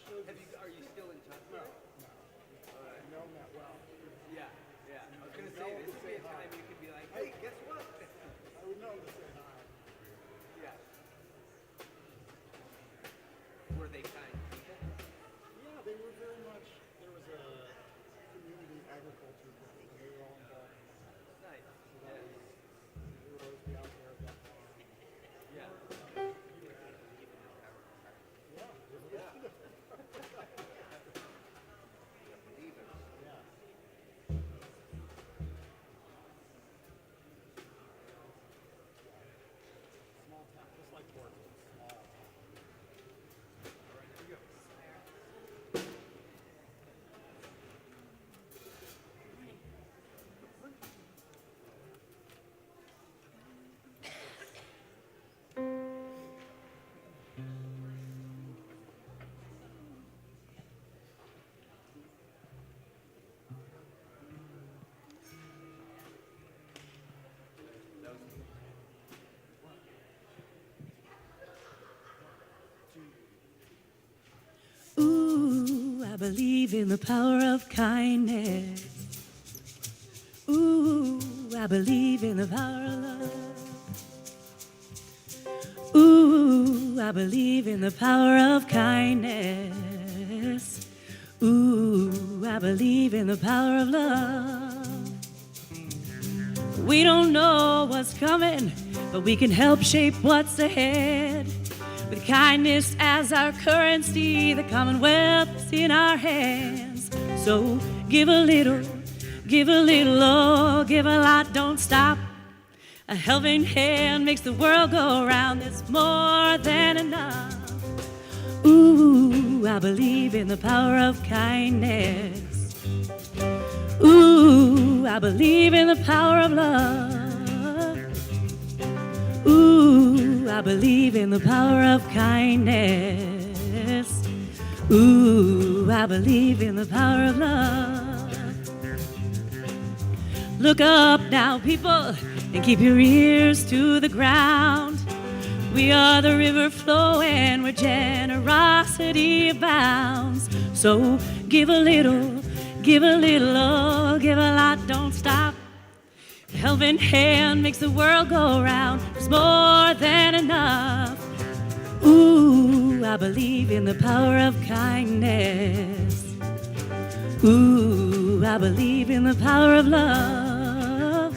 Are you still in touch with her? No. I know Matt well. Yeah. I was going to say, this would be a time you could be like, hey, guess what? I would know to say hi. Yeah. Were they kind people? Yeah, they were very much, there was a community agriculture group, and they were all involved in that. Nice. So that was, they would always be out there at that farm. Yeah. Small town, just like Portsmouth, small town. All right, here we go. Ooh, I believe in the power of kindness. Ooh, I believe in the power of love. Ooh, I believe in the power of kindness. Ooh, I believe in the power of love. We don't know what's coming, but we can help shape what's ahead. With kindness as our currency, the Commonwealth is in our hands. So give a little, oh, give a lot, don't stop. A helping hand makes the world go round. There's more than enough. Ooh, I believe in the power of kindness. Ooh, I believe in the power of love. Ooh, I believe in the power of kindness. Ooh, I believe in the power of love. Look up now, people, and keep your ears to the ground. We are the river flowing where generosity abounds. So give a little, oh, give a lot, don't stop. A helping hand makes the world go round. There's more than enough. Ooh, I believe in the power of kindness. Ooh, I believe in the power of love.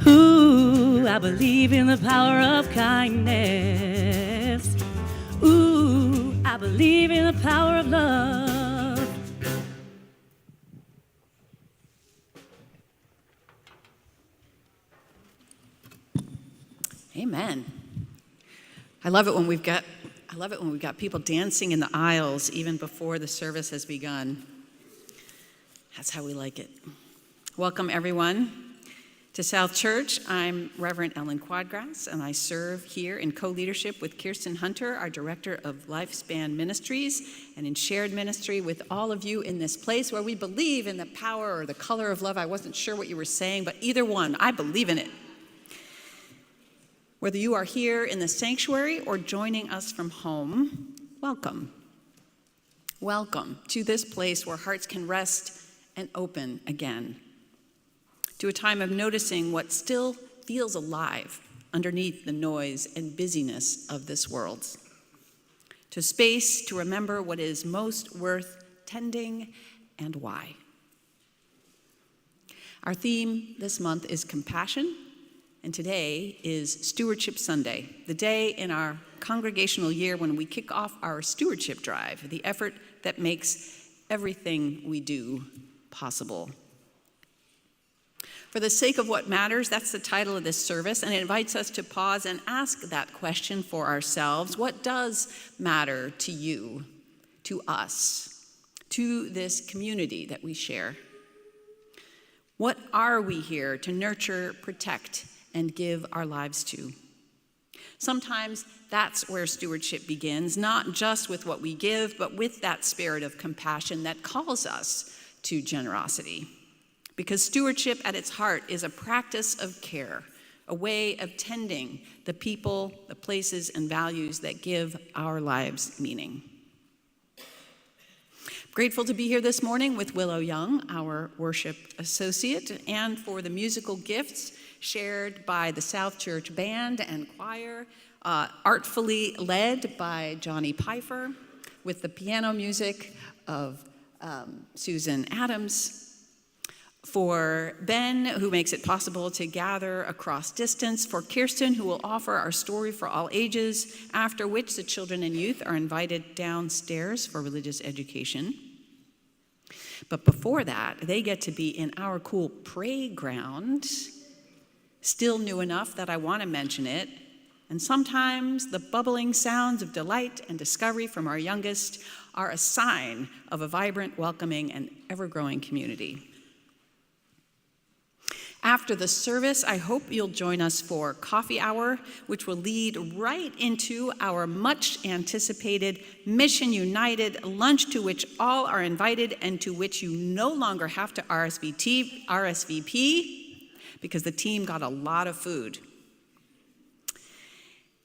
Ooh, I believe in the power of kindness. Ooh, I believe in the power of love. Amen. I love it when we've got people dancing in the aisles even before the service has begun. That's how we like it. Welcome everyone to South Church. I'm Reverend Ellen Quaadgras, and I serve here in co-leadership with Kirsten Hunter, our Director of Lifespan Ministries, and in shared ministry with all of you in this place where we believe in the power or the color of love. I wasn't sure what you were saying, but either one, I believe in it. Whether you are here in the sanctuary or joining us from home, welcome. Welcome to this place where hearts can rest and open again. To a time of noticing what still feels alive underneath the noise and busyness of this world. To space to remember what is most worth tending and why. Our theme this month is compassion. And today is Stewardship Sunday, the day in our congregational year when we kick off our stewardship drive, the effort that makes everything we do possible. For the sake of what matters, that's the title of this service, and it invites us to pause and ask that question for ourselves. What does matter to you, to us, to this community that we share? What are we here to nurture, protect, and give our lives to? Sometimes that's where stewardship begins, not just with what we give, but with that spirit of compassion that calls us to generosity. Because stewardship at its heart is a practice of care, a way of tending the people, the places, and values that give our lives meaning. Grateful to be here this morning with Willow Young, our worship associate, and for the musical gifts shared by the South Church Band and Choir, artfully led by Johnny Pfeiffer, with the piano music of Susan Adams. For Ben, who makes it possible to gather across distance. For Kirsten, who will offer our story for all ages, after which the children and youth are invited downstairs for religious education. But before that, they get to be in our cool playground, still new enough that I want to mention it. And sometimes the bubbling sounds of delight and discovery from our youngest are a sign of a vibrant, welcoming, and ever-growing community. After the service, I hope you'll join us for coffee hour, which will lead right into our much anticipated Mission United lunch, to which all are invited and to which you no longer have to RSVP because the team got a lot of food.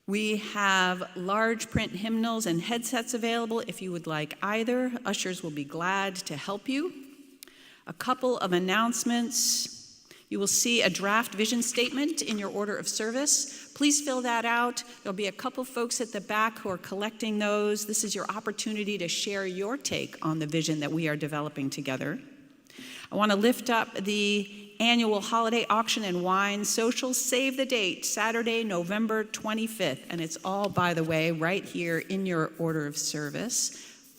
We have large print hymnals and headsets available if you would like either. Ushers will be glad to help you. A couple of announcements. You will see a draft vision statement in your order of service. Please fill that out. There'll be a couple folks at the back who are collecting those. This is your opportunity to share your take on the vision that we are developing together. I want to lift up the annual holiday auction and wine social. Save the date, Saturday, November 25th. And it's all, by the way, right here in your order of service.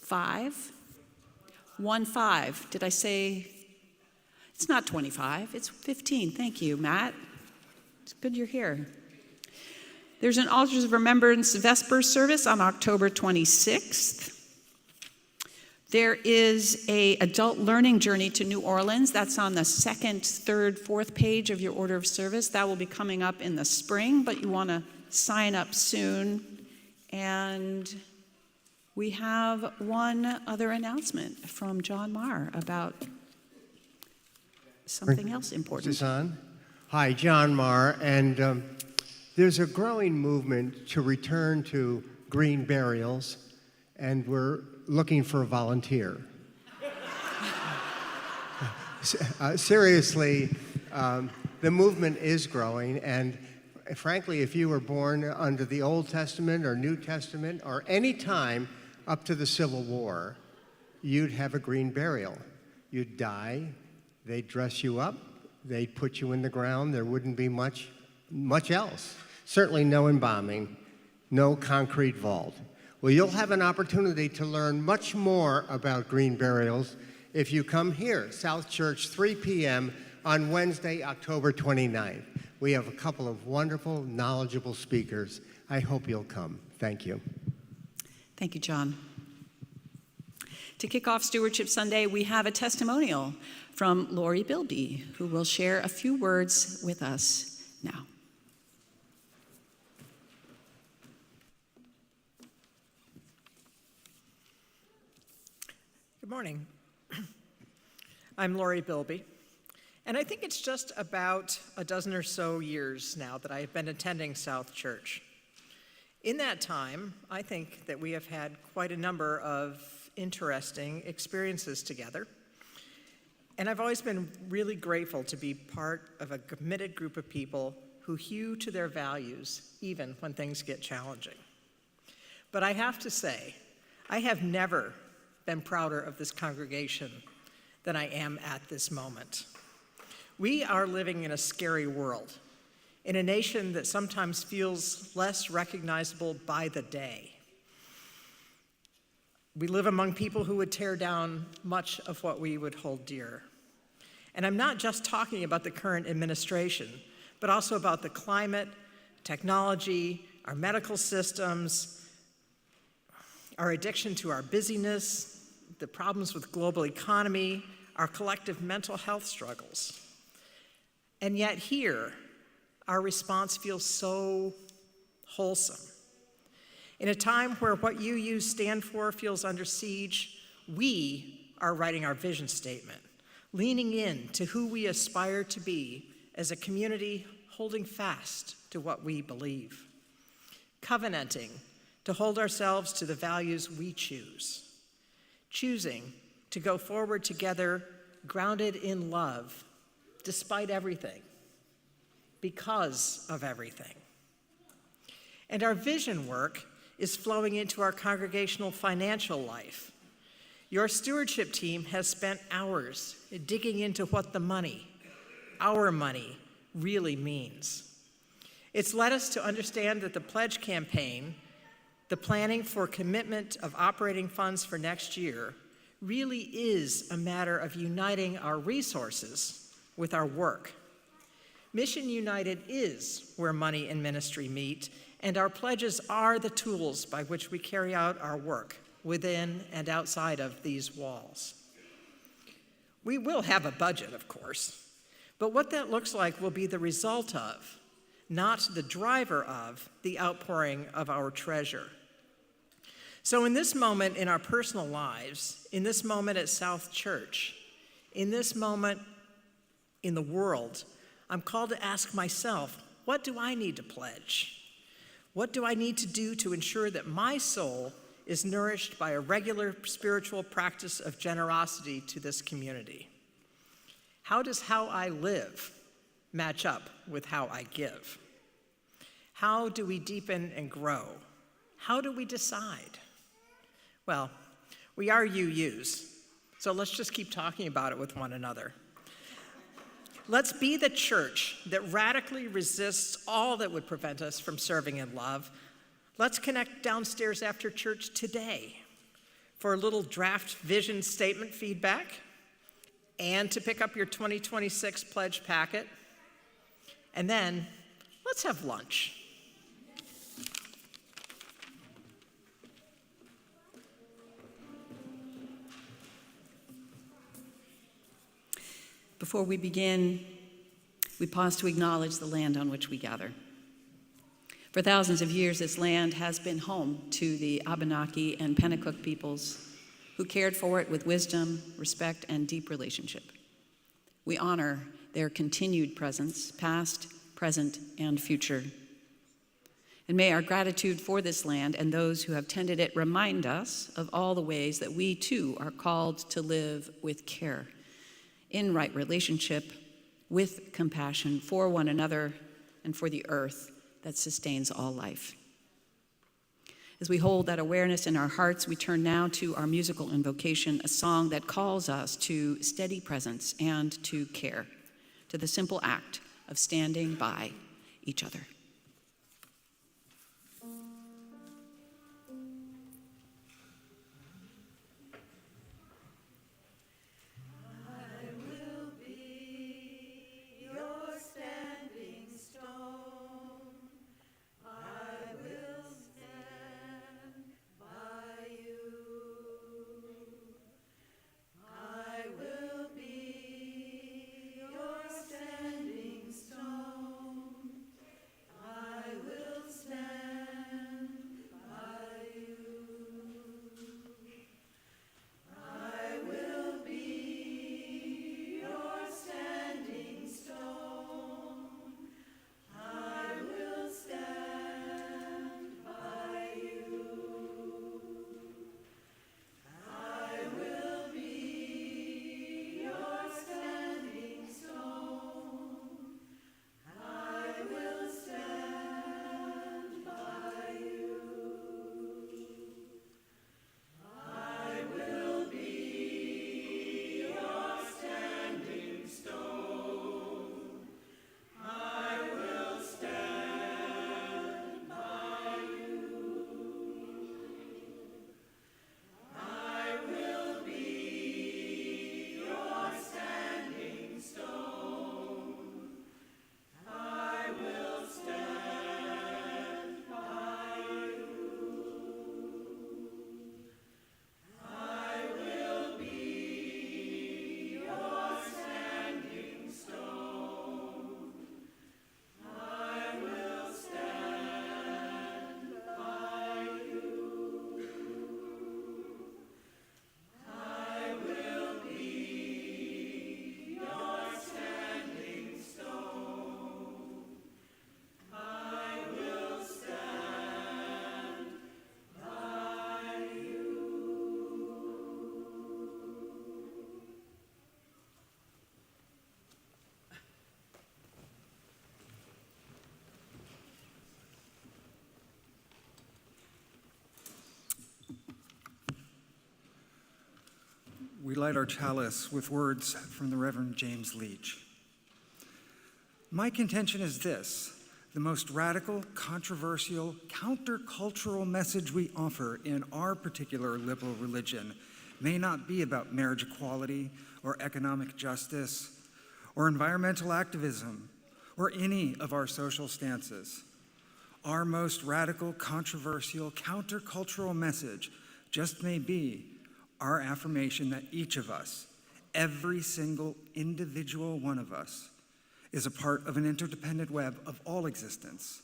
5. Did I say? It's not 25, it's 15. Thank you, Matt. It's good you're here. There's an Altars of Remembrance Vesper service on October 26th. There is an adult learning journey to New Orleans. That's on the 2nd, 3rd, 4th page of your order of service. That will be coming up in the spring, but you want to sign up soon. And we have one other announcement from John Marr about something else important. Is this on? Hi, John Marr, and there's a growing movement to return to green burials, and we're looking for a volunteer. Seriously, the movement is growing, and frankly, if you were born under the Old Testament or New Testament or any time up to the Civil War, you'd have a green burial. You'd die. They'd dress you up, they'd put you in the ground, there wouldn't be much else. Certainly no embalming, no concrete vault. Well, you'll have an opportunity to learn much more about green burials if you come here, South Church, 3 p.m. on Wednesday, October 29th. We have a couple of wonderful, knowledgeable speakers. I hope you'll come. Thank you. Thank you, John. To kick off Stewardship Sunday, we have a testimonial from Laurie Bilby, who will share a few words with us now. Good morning. I'm Laurie Bilby, and I think it's just about a dozen or so years now that I have been attending South Church. In that time, I think that we have had quite a number of interesting experiences together. And I've always been really grateful to be part of a committed group of people who hew to their values, even when things get challenging. But I have to say, I have never been prouder of this congregation than I am at this moment. We are living in a scary world, in a nation that sometimes feels less recognizable by the day. We live among people who would tear down much of what we would hold dear. And I'm not just talking about the current administration, but also about the climate, technology, our medical systems, our addiction to our busyness, the problems with global economy, our collective mental health struggles. And yet here, our response feels so wholesome. In a time where what you stand for feels under siege, we are writing our vision statement, leaning in to who we aspire to be as a community holding fast to what we believe, covenanting to hold ourselves to the values we choose, choosing to go forward together, grounded in love, despite everything, because of everything. And our vision work is flowing into our congregational financial life. Your stewardship team has spent hours digging into what the money, our money, really means. It's led us to understand that the pledge campaign, the planning for commitment of operating funds for next year, really is a matter of uniting our resources with our work. Mission United is where money and ministry meet, and our pledges are the tools by which we carry out our work within and outside of these walls. We will have a budget, of course, but what that looks like will be the result of, not the driver of, the outpouring of our treasure. So in this moment in our personal lives, in this moment at South Church, in this moment in the world, I'm called to ask myself, what do I need to pledge? What do I need to do to ensure that my soul is nourished by a regular spiritual practice of generosity to this community? How does how I live match up with how I give? How do we deepen and grow? How do we decide? Well, we are UUs, so let's just keep talking about it with one another. Let's be the church that radically resists all that would prevent us from serving in love. Let's connect downstairs after church today for a little draft vision statement feedback and to pick up your 2026 pledge packet. And then let's have lunch. Before we begin, we pause to acknowledge the land on which we gather. For thousands of years, this land has been home to the Abenaki and Pennacook peoples who cared for it with wisdom, respect, and deep relationship. We honor their continued presence, past, present, and future. And may our gratitude for this land and those who have tended it remind us of all the ways that we too are called to live with care, in right relationship, with compassion for one another and for the earth that sustains all life. As we hold that awareness in our hearts, we turn now to our musical invocation, a song that calls us to steady presence and to care, to the simple act of standing by each other. we light our chalice with words from the Reverend James Leach. My contention is this: the most radical, controversial, countercultural message we offer in our particular liberal religion may not be about marriage equality or economic justice or environmental activism or any of our social stances. Our most radical, controversial, countercultural message just may be our affirmation that each of us, every single individual one of us, is a part of an interdependent web of all existence.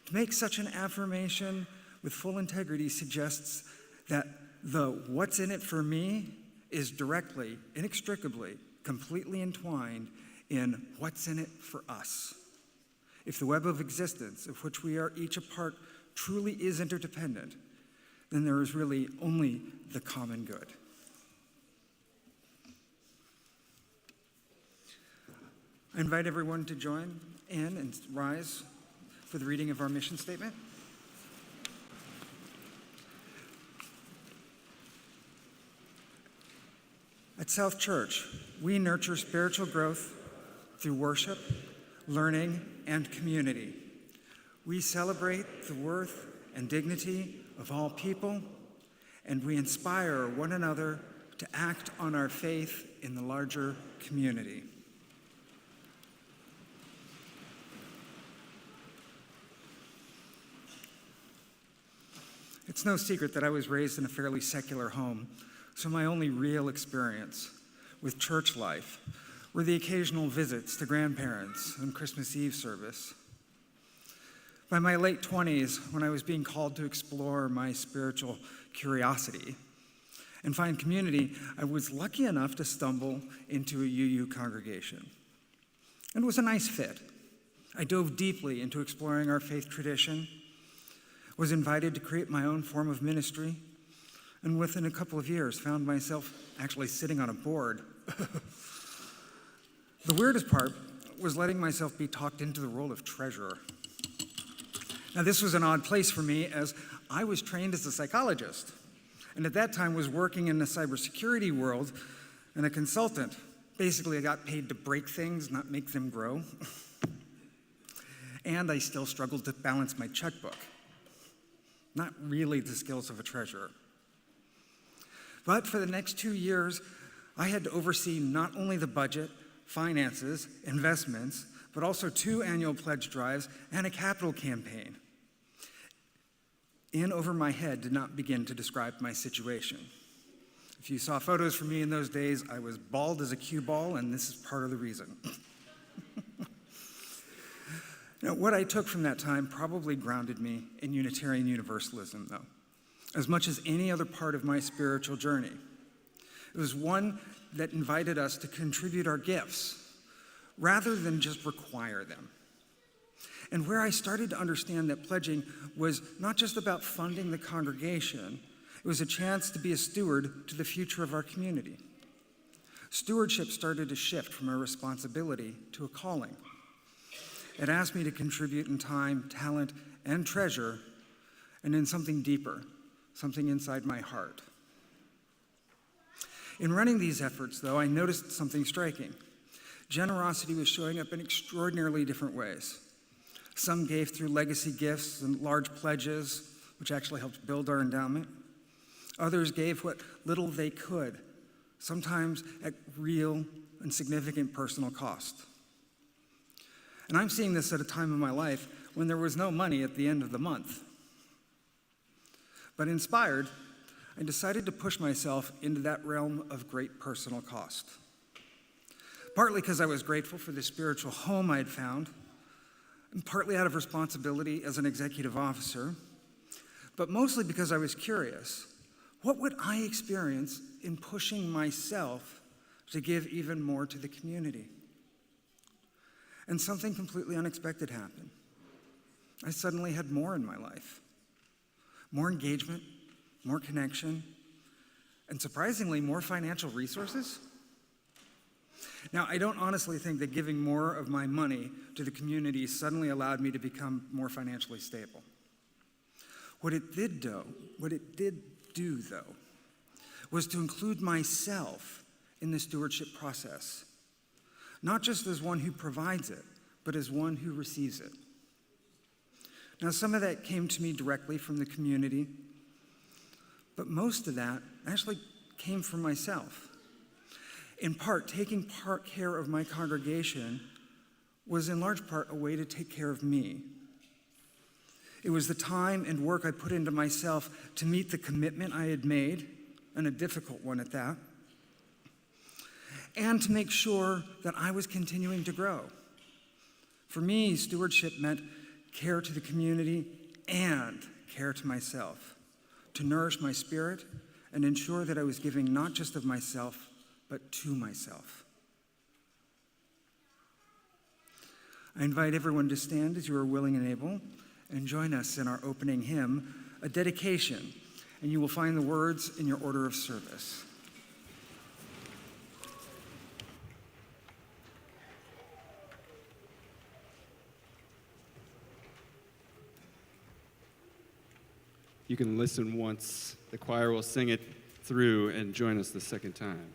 To make such an affirmation with full integrity suggests that the what's in it for me is directly, inextricably, completely entwined in what's in it for us. If the web of existence, of which we are each a part, truly is interdependent, then there is really only the common good. I invite everyone to join in and rise for the reading of our mission statement. At South Church, we nurture spiritual growth through worship, learning, and community. We celebrate the worth and dignity of all people, and we inspire one another to act on our faith in the larger community. It's no secret that I was raised in a fairly secular home, so my only real experience with church life were the occasional visits to grandparents and Christmas Eve service. By my late 20s, when I was being called to explore my spiritual curiosity and find community, I was lucky enough to stumble into a UU congregation. And it was a nice fit. I dove deeply into exploring our faith tradition, was invited to create my own form of ministry, and within a couple of years found myself actually sitting on a board. The weirdest part was letting myself be talked into the role of treasurer. Now, this was an odd place for me, as I was trained as a psychologist, and at that time was working in the cybersecurity world and a consultant. Basically, I got paid to break things, not make them grow. And I still struggled to balance my checkbook. Not really the skills of a treasurer. But for the next 2 years, I had to oversee not only the budget, finances, investments, but also 2 annual pledge drives and a capital campaign. In over my head did not begin to describe my situation. If you saw photos from me in those days, I was bald as a cue ball, and this is part of the reason. Now, what I took from that time probably grounded me in Unitarian Universalism, though, as much as any other part of my spiritual journey. It was one that invited us to contribute our gifts, rather than just require them. And where I started to understand that pledging was not just about funding the congregation, it was a chance to be a steward to the future of our community. Stewardship started to shift from a responsibility to a calling. It asked me to contribute in time, talent, and treasure, and in something deeper, something inside my heart. In running these efforts, though, I noticed something striking. Generosity was showing up in extraordinarily different ways. Some gave through legacy gifts and large pledges, which actually helped build our endowment. Others gave what little they could, sometimes at real and significant personal cost. And I'm seeing this at a time in my life when there was no money at the end of the month. But inspired, I decided to push myself into that realm of great personal cost. Partly because I was grateful for the spiritual home I'd found, and partly out of responsibility as an executive officer, but mostly because I was curious. What would I experience in pushing myself to give even more to the community? And something completely unexpected happened. I suddenly had more in my life. More engagement, more connection, and surprisingly, more financial resources. Now, I don't honestly think that giving more of my money to the community suddenly allowed me to become more financially stable. What it did do, though, was to include myself in the stewardship process, not just as one who provides it, but as one who receives it. Now, some of that came to me directly from the community, but most of that actually came from myself. In part, taking care of my congregation was in large part a way to take care of me. It was the time and work I put into myself to meet the commitment I had made, and a difficult one at that, and to make sure that I was continuing to grow. For me, stewardship meant care to the community and care to myself, to nourish my spirit and ensure that I was giving not just of myself, but to myself. I invite everyone to stand as you are willing and able and join us in our opening hymn, a dedication, and you will find the words in your order of service. You can listen once. The choir will sing it through and join us the second time.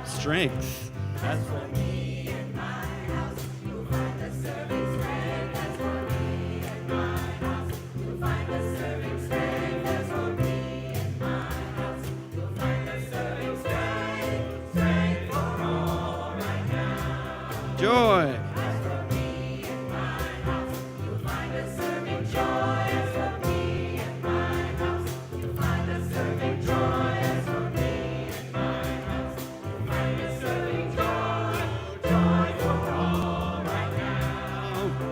Strength. That's for me and my house. You'll find the serving strength. That's for me and my house. You'll find the serving strength. That's for me and my house. You'll find the serving strength. Strength for all right now. Joy. That's for me and my house. You'll find the serving joy. That's for me and my house. You'll find the serving joy. That's for me.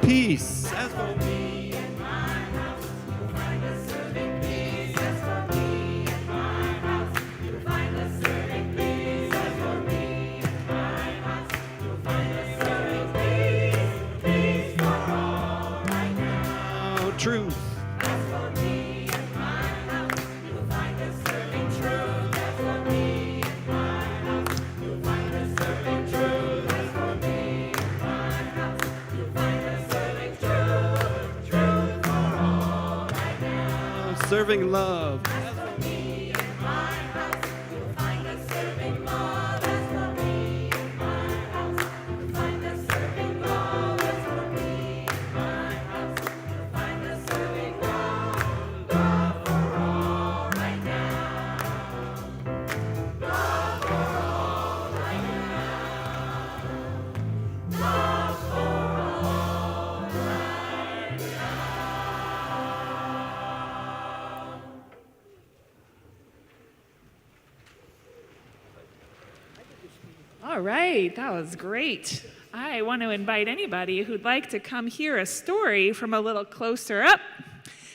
Peace. As for me and my house, you'll find a serving peace. As for me and my house, you'll find a serving peace. As for me and my house, you'll find a serving peace. Peace for all right now. Truth. As for me and my house, you'll find a serving truth. As for me and my house, you'll find a serving truth. As for me and my house, you'll find a serving love. As for me and my house, you'll find a serving love. As for me and my house, you'll find a serving love. As for me and my house, you'll find a serving love. Love for all right now. Love for all right now. Love for all right now. All right, that was great. I want to invite anybody who'd like to come hear a story from a little closer up.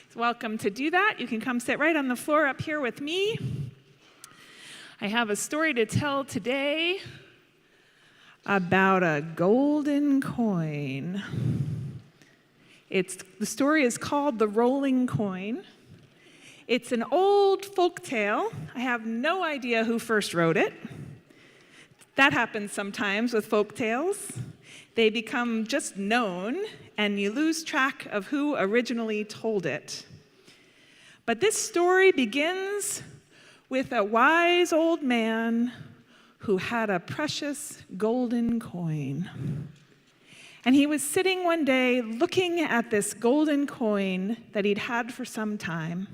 It's welcome to do that. You can come sit right on the floor up here with me. I have a story to tell today about a golden coin. The story is called The Rolling Coin. It's an old folk tale. I have no idea who first wrote it. That happens sometimes with folk tales. They become just known, and you lose track of who originally told it. But this story begins with a wise old man who had a precious golden coin. And he was sitting one day looking at this golden coin that he'd had for some time,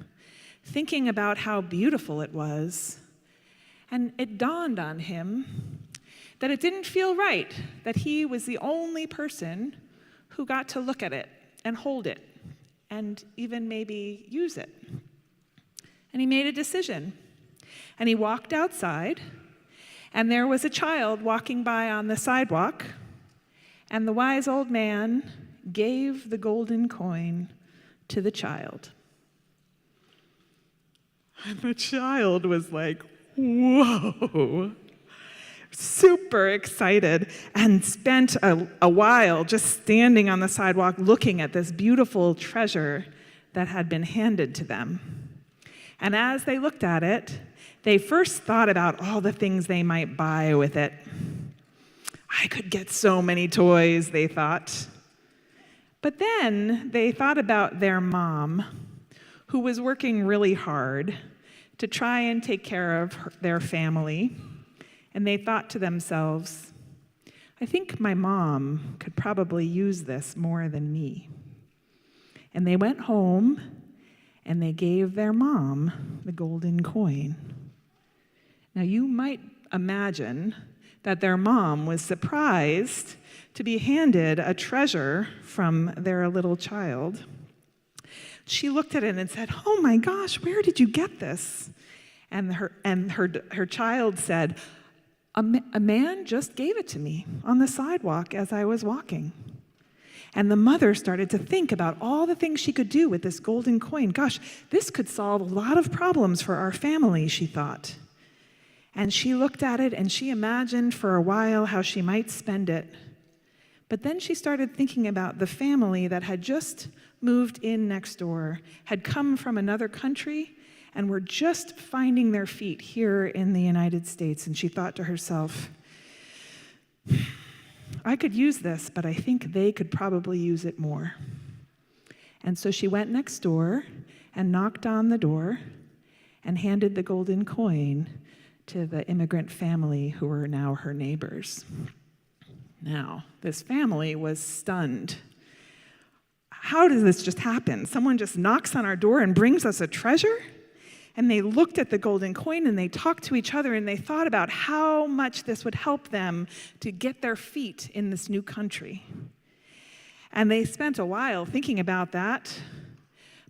thinking about how beautiful it was. And it dawned on him that it didn't feel right that he was the only person who got to look at it and hold it and even maybe use it. And he made a decision. And he walked outside, and there was a child walking by on the sidewalk, and the wise old man gave the golden coin to the child. And the child was like, whoa, super excited, and spent a while just standing on the sidewalk looking at this beautiful treasure that had been handed to them. And as they looked at it, they first thought about all the things they might buy with it. I could get so many toys, they thought. But then they thought about their mom, who was working really hard to try and take care of their family. And they thought to themselves, I think my mom could probably use this more than me. And they went home and they gave their mom the golden coin. Now you might imagine that their mom was surprised to be handed a treasure from their little child. She looked at it and said, oh my gosh, where did you get this? And her child said, a man just gave it to me on the sidewalk as I was walking. And the mother started to think about all the things she could do with this golden coin. Gosh, this could solve a lot of problems for our family, she thought. And she looked at it and she imagined for a while how she might spend it. But then she started thinking about the family that had just moved in next door, had come from another country, and were just finding their feet here in the United States. And she thought to herself, I could use this, but I think they could probably use it more. And so she went next door and knocked on the door and handed the golden coin to the immigrant family who were now her neighbors. Now, this family was stunned. How does this just happen? Someone just knocks on our door and brings us a treasure? And they looked at the golden coin and they talked to each other and they thought about how much this would help them to get their feet in this new country. And they spent a while thinking about that.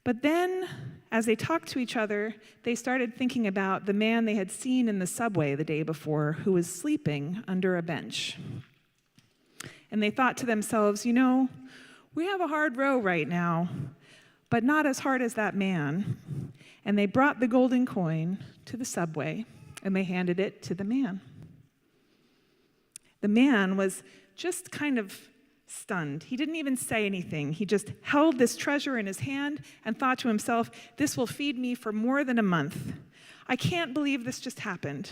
But then, as they talked to each other, they started thinking about the man they had seen in the subway the day before who was sleeping under a bench. And they thought to themselves, you know, we have a hard row right now, but not as hard as that man. And they brought the golden coin to the subway, and they handed it to the man. The man was just kind of stunned. He didn't even say anything. He just held this treasure in his hand and thought to himself, this will feed me for more than a month. I can't believe this just happened.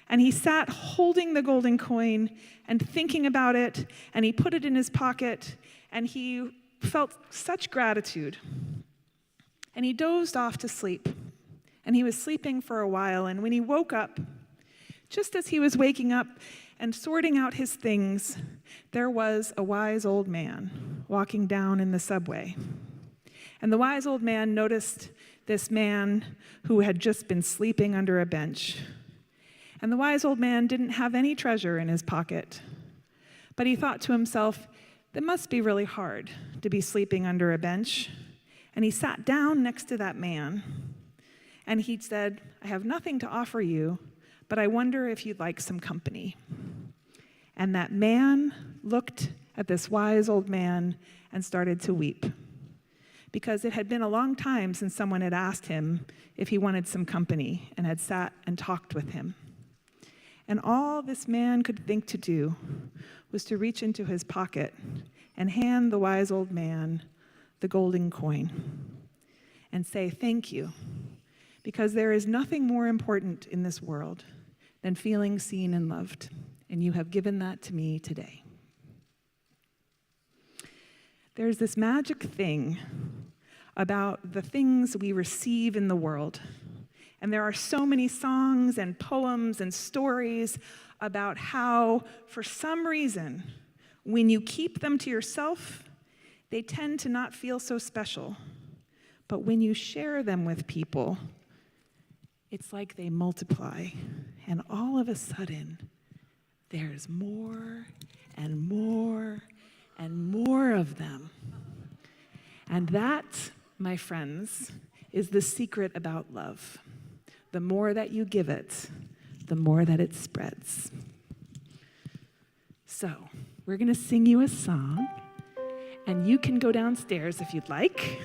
And he sat holding the golden coin and thinking about it, and he put it in his pocket, and he felt such gratitude. And he dozed off to sleep. And he was sleeping for a while, and when he woke up, just as he was waking up and sorting out his things, there was a wise old man walking down in the subway. And the wise old man noticed this man who had just been sleeping under a bench. And the wise old man didn't have any treasure in his pocket. But he thought to himself, that must be really hard to be sleeping under a bench. And he sat down next to that man. And he said, I have nothing to offer you, but I wonder if you'd like some company. And that man looked at this wise old man and started to weep, because it had been a long time since someone had asked him if he wanted some company and had sat and talked with him. And all this man could think to do was to reach into his pocket and hand the wise old man the golden coin and say, thank you, because there is nothing more important in this world than feeling seen and loved, and you have given that to me today. There's this magic thing about the things we receive in the world, and there are so many songs and poems and stories about how, for some reason, when you keep them to yourself, they tend to not feel so special. But when you share them with people, it's like they multiply. And all of a sudden, there's more and more and more of them. And that, my friends, is the secret about love. The more that you give it, the more that it spreads. So, we're going to sing you a song, and you can go downstairs if you'd like.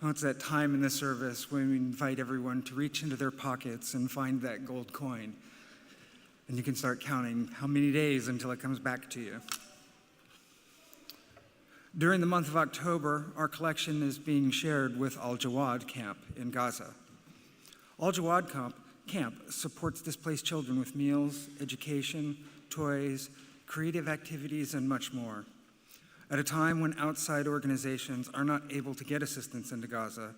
And Oh, it's that time in the service when we invite everyone to reach into their pockets and find that gold coin. And you can start counting how many days until it comes back to you. During the month of October, our collection is being shared with Al Jawad Camp in Gaza. Al Jawad Camp supports displaced children with meals, education, toys, creative activities, and much more. At a time when outside organizations are not able to get assistance into Gaza,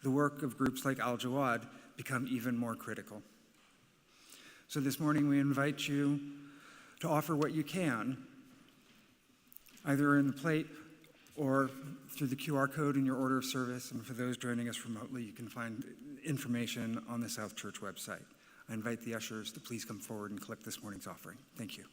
the work of groups like Al Jawad become even more critical. So this morning we invite you to offer what you can, either in the plate or through the QR code in your order of service. And for those joining us remotely, you can find information on the South Church website. I invite the ushers to please come forward and collect this morning's offering. Thank you.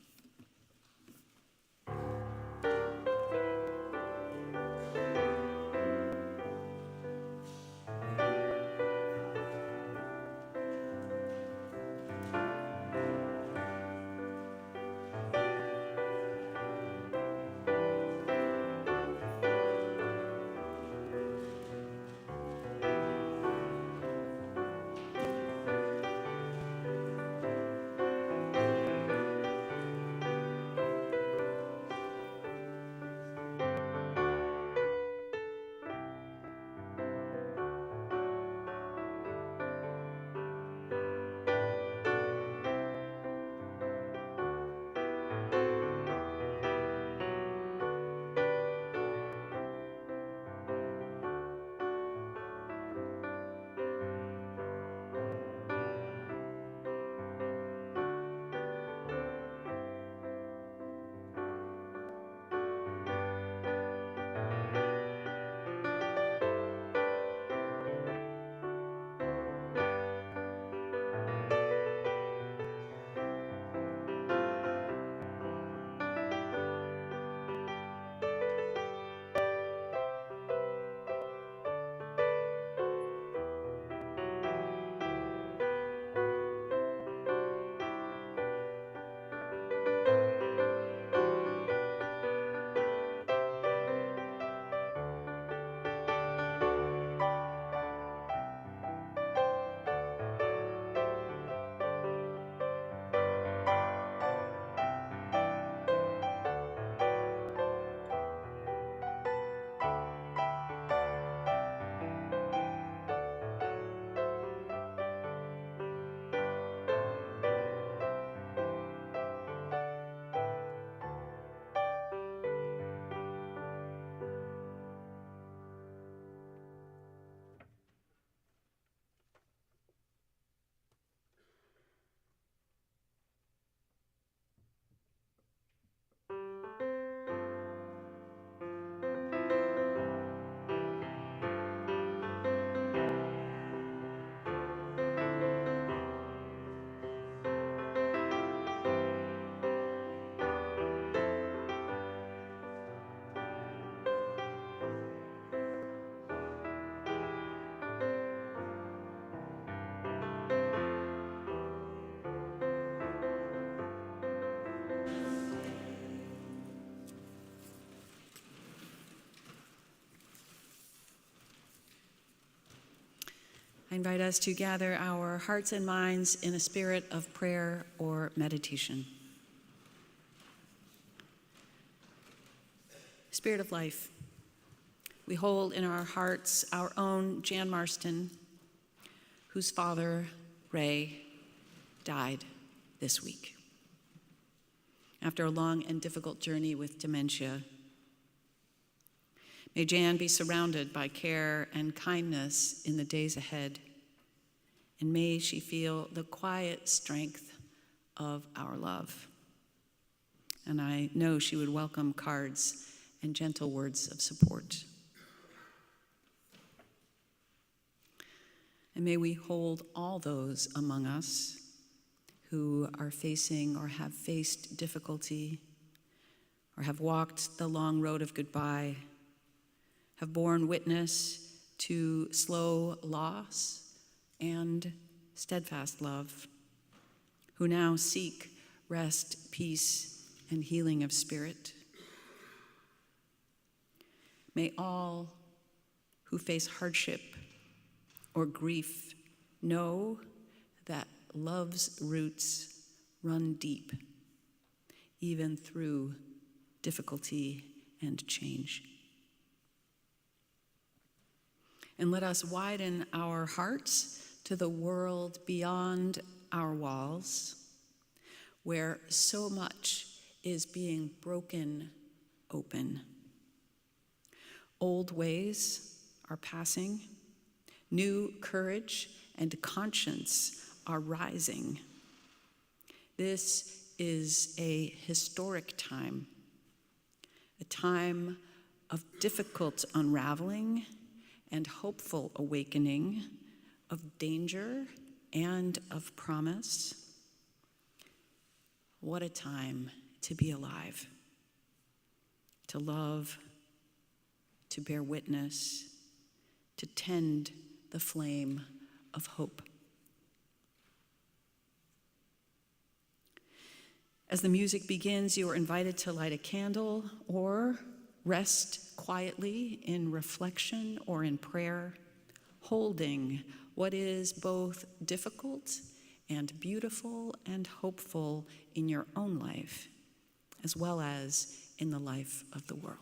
I invite us to gather our hearts and minds in a spirit of prayer or meditation. Spirit of life, we hold in our hearts our own Jan Marston, whose father, Ray, died this week after a long and difficult journey with dementia. May Jan be surrounded by care and kindness in the days ahead, and may she feel the quiet strength of our love. And I know she would welcome cards and gentle words of support. And may we hold all those among us who are facing or have faced difficulty, or have walked the long road of goodbye, have borne witness to slow loss and steadfast love, who now seek rest, peace, and healing of spirit. May all who face hardship or grief know that love's roots run deep, even through difficulty and change. And let us widen our hearts to the world beyond our walls, where so much is being broken open. Old ways are passing, new courage and conscience are rising. This is a historic time, a time of difficult unraveling and hopeful awakening, of danger and of promise. What a time to be alive, to love, to bear witness, to tend the flame of hope. As the music begins, you are invited to light a candle or rest quietly in reflection or in prayer, holding what is both difficult and beautiful and hopeful in your own life, as well as in the life of the world.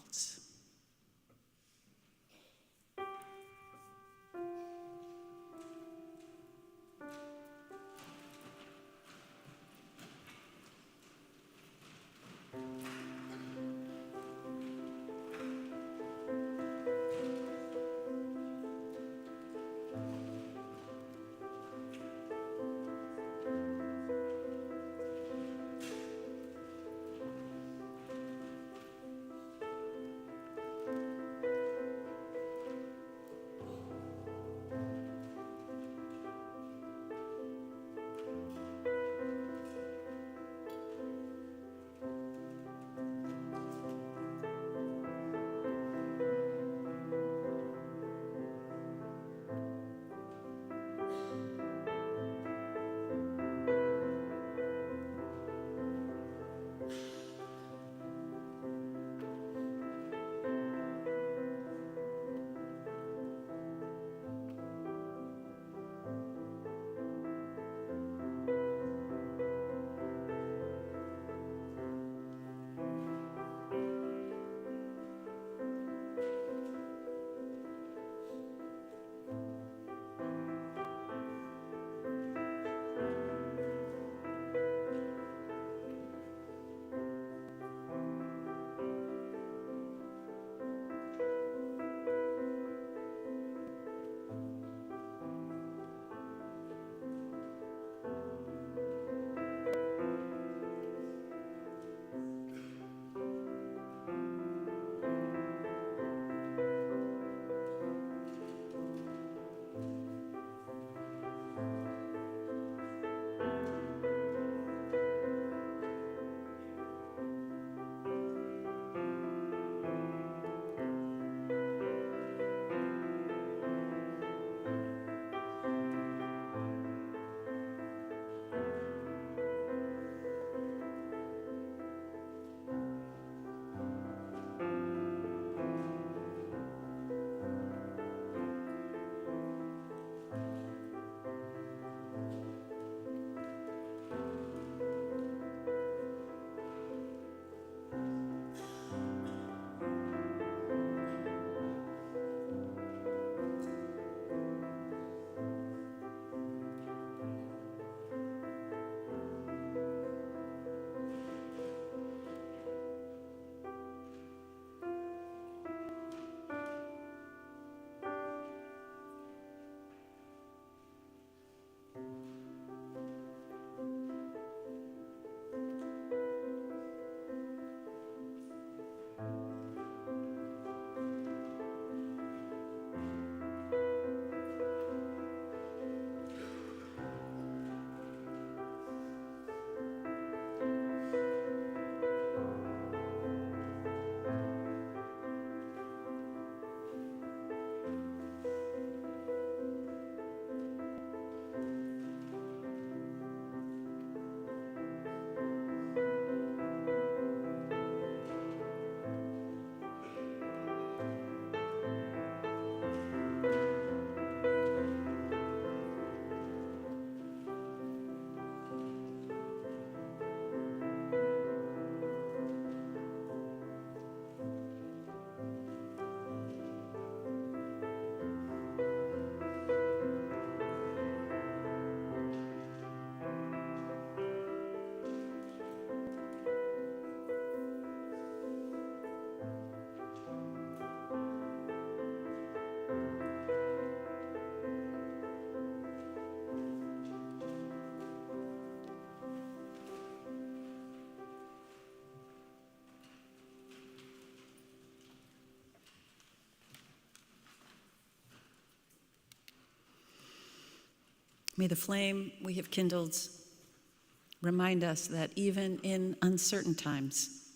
May the flame we have kindled remind us that even in uncertain times,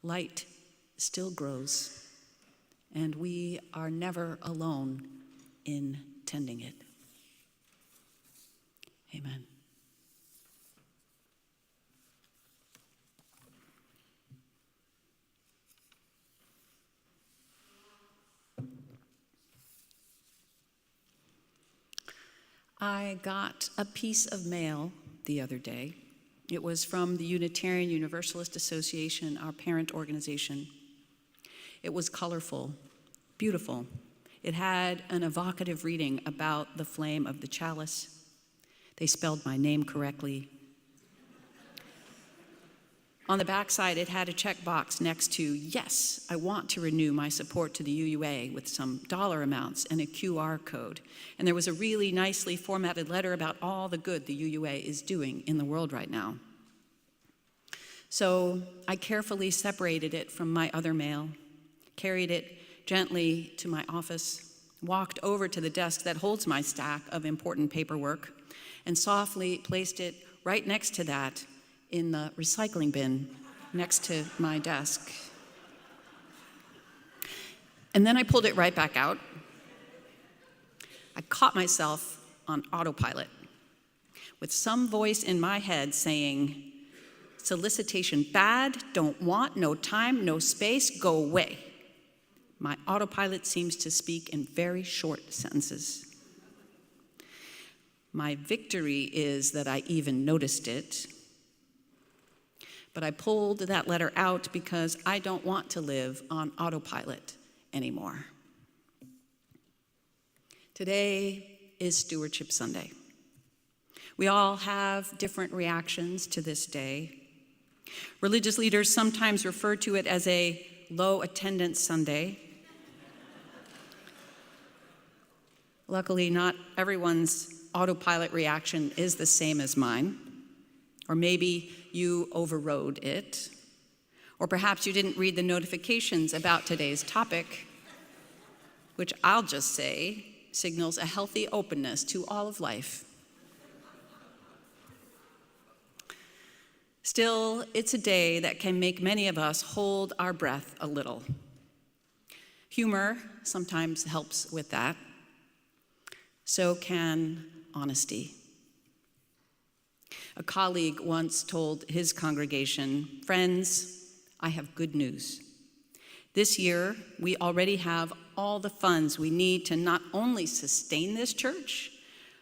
light still grows, and we are never alone in tending it. Amen. I got a piece of mail the other day. It was from the Unitarian Universalist Association, our parent organization. It was colorful, beautiful. It had an evocative reading about the flame of the chalice. They spelled my name correctly. On the backside, it had a checkbox next to, yes, I want to renew my support to the UUA, with some dollar amounts and a QR code. And there was a really nicely formatted letter about all the good the UUA is doing in the world right now. So I carefully separated it from my other mail, carried it gently to my office, walked over to the desk that holds my stack of important paperwork, and softly placed it right next to that in the recycling bin next to my desk. And then I pulled it right back out. I caught myself on autopilot with some voice in my head saying, solicitation bad, don't want, no time, no space, go away. My autopilot seems to speak in very short sentences. My victory is that I even noticed it. But I pulled that letter out because I don't want to live on autopilot anymore. Today is Stewardship Sunday. We all have different reactions to this day. Religious leaders sometimes refer to it as a low attendance Sunday. Luckily, not everyone's autopilot reaction is the same as mine. Or maybe you overrode it. Or perhaps you didn't read the notifications about today's topic, which I'll just say signals a healthy openness to all of life. Still, it's a day that can make many of us hold our breath a little. Humor sometimes helps with that. So can honesty. A colleague once told his congregation, friends, I have good news. This year, we already have all the funds we need to not only sustain this church,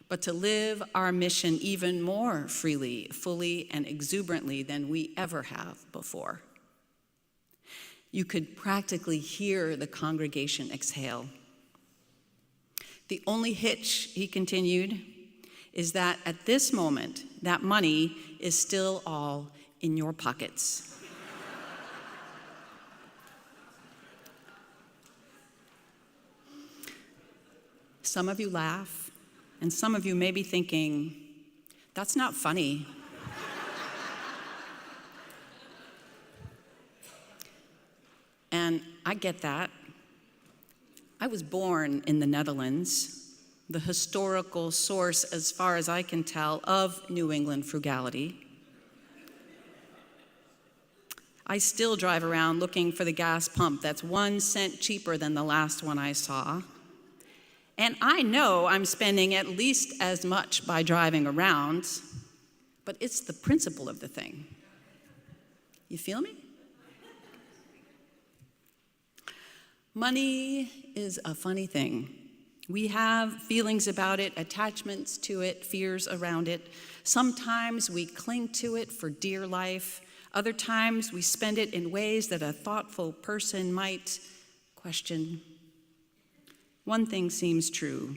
but to live our mission even more freely, fully, and exuberantly than we ever have before. You could practically hear the congregation exhale. The only hitch, he continued, is that at this moment, that money is still all in your pockets. Some of you laugh, and some of you may be thinking, that's not funny. And I get that. I was born in the Netherlands, the historical source, as far as I can tell, of New England frugality. I still drive around looking for the gas pump that's 1 cent cheaper than the last one I saw. And I know I'm spending at least as much by driving around, but it's the principle of the thing. You feel me? Money is a funny thing. We have feelings about it, attachments to it, fears around it. Sometimes we cling to it for dear life. Other times we spend it in ways that a thoughtful person might question. One thing seems true.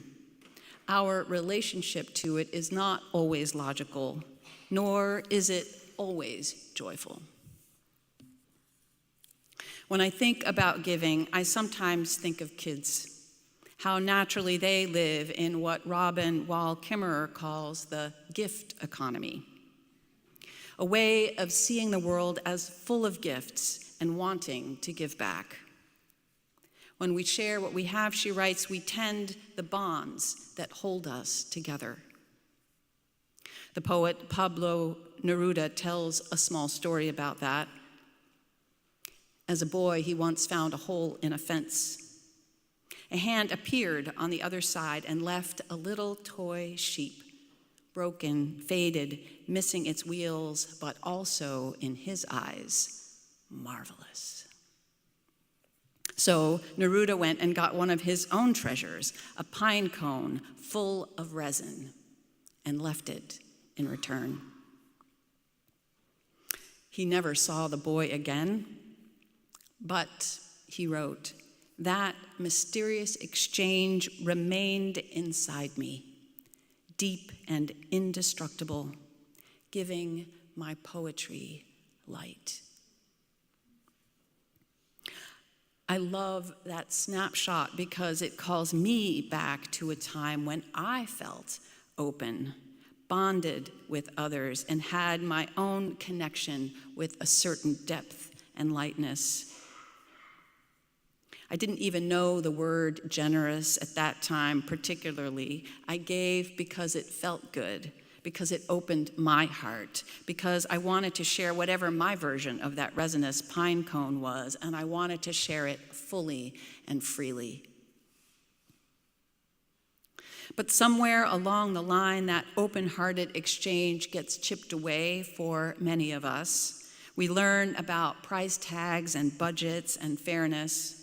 Our relationship to it is not always logical, nor is it always joyful. When I think about giving, I sometimes think of kids, how naturally they live in what Robin Wall Kimmerer calls the gift economy, a way of seeing the world as full of gifts and wanting to give back. When we share what we have, she writes, we tend the bonds that hold us together. The poet Pablo Neruda tells a small story about that. As a boy, he once found a hole in a fence. A hand appeared on the other side and left a little toy sheep, broken, faded, missing its wheels, but also, in his eyes, marvelous. So Neruda went and got one of his own treasures, a pine cone full of resin, and left it in return. He never saw the boy again, but he wrote, "That mysterious exchange remained inside me, deep and indestructible, giving my poetry light." I love that snapshot because it calls me back to a time when I felt open, bonded with others, and had my own connection with a certain depth and lightness. I didn't even know the word generous at that time particularly. I gave because it felt good, because it opened my heart, because I wanted to share whatever my version of that resinous pine cone was, and I wanted to share it fully and freely. But somewhere along the line, that open-hearted exchange gets chipped away for many of us. We learn about price tags and budgets and fairness.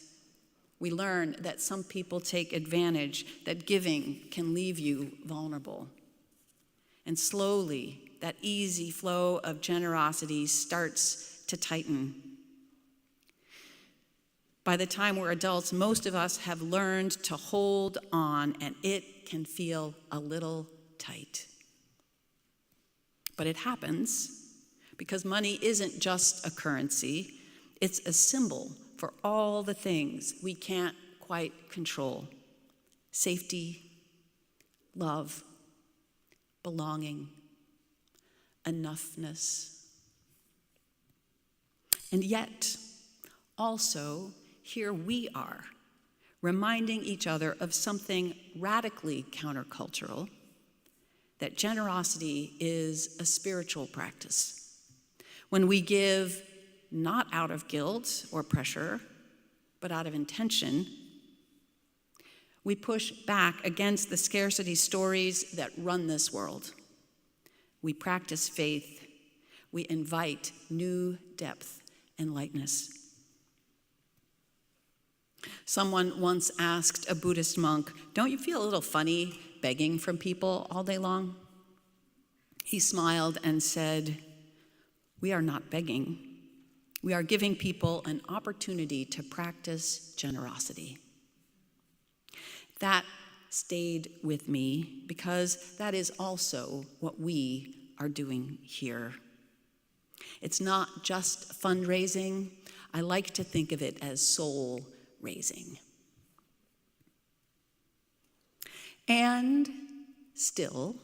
We learn that some people take advantage, that giving can leave you vulnerable. And slowly, that easy flow of generosity starts to tighten. By the time we're adults, most of us have learned to hold on, and it can feel a little tight. But it happens because money isn't just a currency, it's a symbol for all the things we can't quite control: safety, love, belonging, enoughness. And yet, also, here we are, reminding each other of something radically countercultural, that generosity is a spiritual practice. When we give not out of guilt or pressure, but out of intention, we push back against the scarcity stories that run this world. We practice faith. We invite new depth and lightness. Someone once asked a Buddhist monk, "Don't you feel a little funny begging from people all day long?" He smiled and said, "We are not begging. We are giving people an opportunity to practice generosity." That stayed with me because that is also what we are doing here. It's not just fundraising. I like to think of it as soul raising. And still,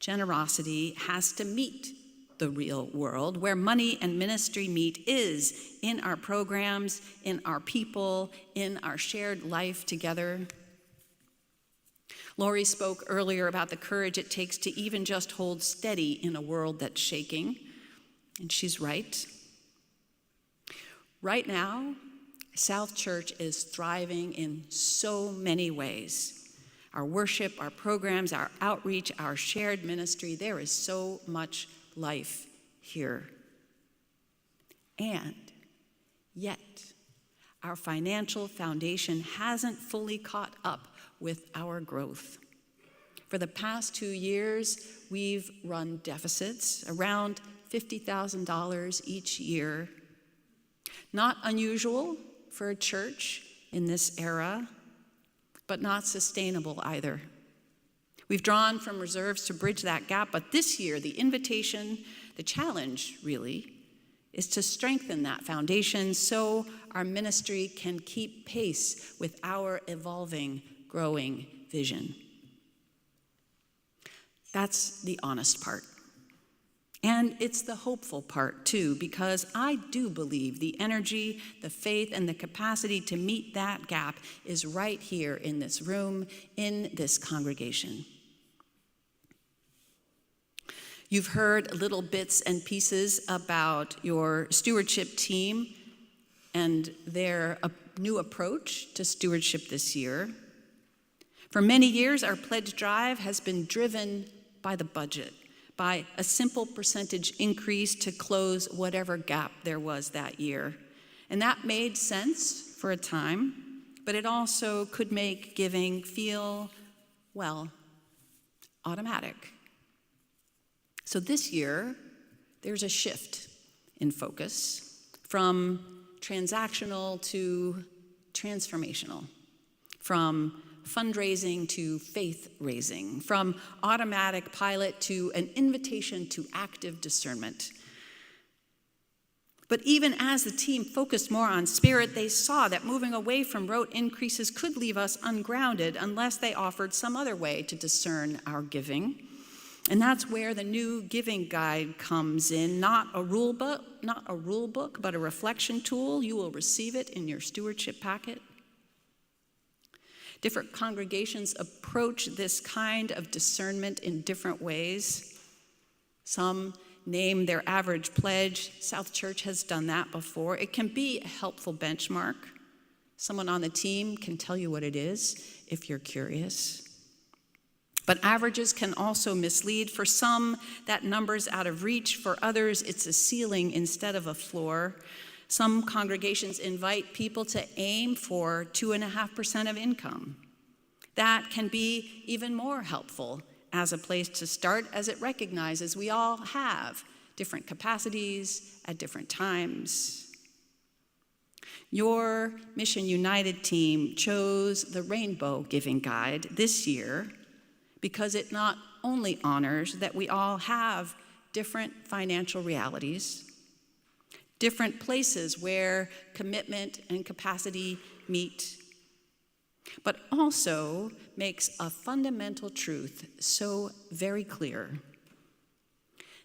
generosity has to meet the real world. Where money and ministry meet is in our programs, in our people, in our shared life together. Laurie spoke earlier about the courage it takes to even just hold steady in a world that's shaking, and she's right. Right now, South Church is thriving in so many ways. Our worship, our programs, our outreach, our shared ministry, there is so much life here. And yet, our financial foundation hasn't fully caught up with our growth. For the past 2 years, we've run deficits around $50,000 each year. Not unusual for a church in this era, but not sustainable either. We've drawn from reserves to bridge that gap, but this year, the invitation, the challenge really, is to strengthen that foundation so our ministry can keep pace with our evolving, growing vision. That's the honest part. And it's the hopeful part too, because I do believe the energy, the faith, and the capacity to meet that gap is right here in this room, in this congregation. You've heard little bits and pieces about your stewardship team and their new approach to stewardship this year. For many years, our pledge drive has been driven by the budget, by a simple percentage increase to close whatever gap there was that year. And that made sense for a time, but it also could make giving feel, well, automatic. So this year, there's a shift in focus from transactional to transformational, from fundraising to faith-raising, from automatic pilot to an invitation to active discernment. But even as the team focused more on spirit, they saw that moving away from rote increases could leave us ungrounded unless they offered some other way to discern our giving. And that's where the new giving guide comes in, not a rule book, but a reflection tool. You will receive it in your stewardship packet. Different congregations approach this kind of discernment in different ways. Some name their average pledge. South Church has done that before. It can be a helpful benchmark. Someone on the team can tell you what it is if you're curious. But averages can also mislead. For some, that number's out of reach. For others, it's a ceiling instead of a floor. Some congregations invite people to aim for 2.5% of income. That can be even more helpful as a place to start, as it recognizes we all have different capacities at different times. Your Mission United team chose the Rainbow Giving Guide this year because it not only honors that we all have different financial realities, different places where commitment and capacity meet, but also makes a fundamental truth so very clear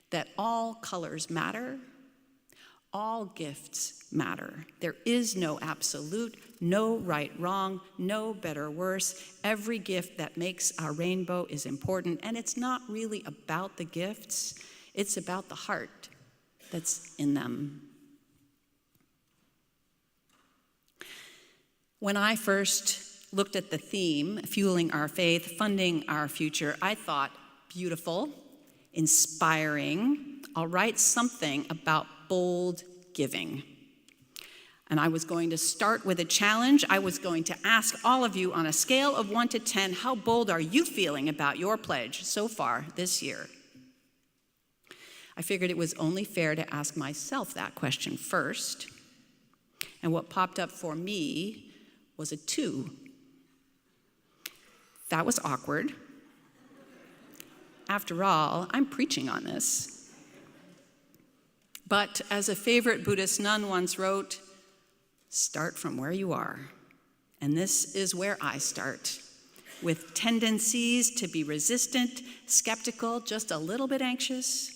that all colors matter, all gifts matter. There is no absolute, no right, wrong, no better, worse. Every gift that makes our rainbow is important, and it's not really about the gifts, it's about the heart that's in them. When I first looked at the theme, Fueling Our Faith, Funding Our Future, I thought, beautiful, inspiring. I'll write something about bold giving. And I was going to start with a challenge. I was going to ask all of you on a scale of 1 to 10, how bold are you feeling about your pledge so far this year? I figured it was only fair to ask myself that question first. And what popped up for me was a 2. That was awkward. After all, I'm preaching on this. But as a favorite Buddhist nun once wrote, start from where you are. And this is where I start, with tendencies to be resistant, skeptical, just a little bit anxious.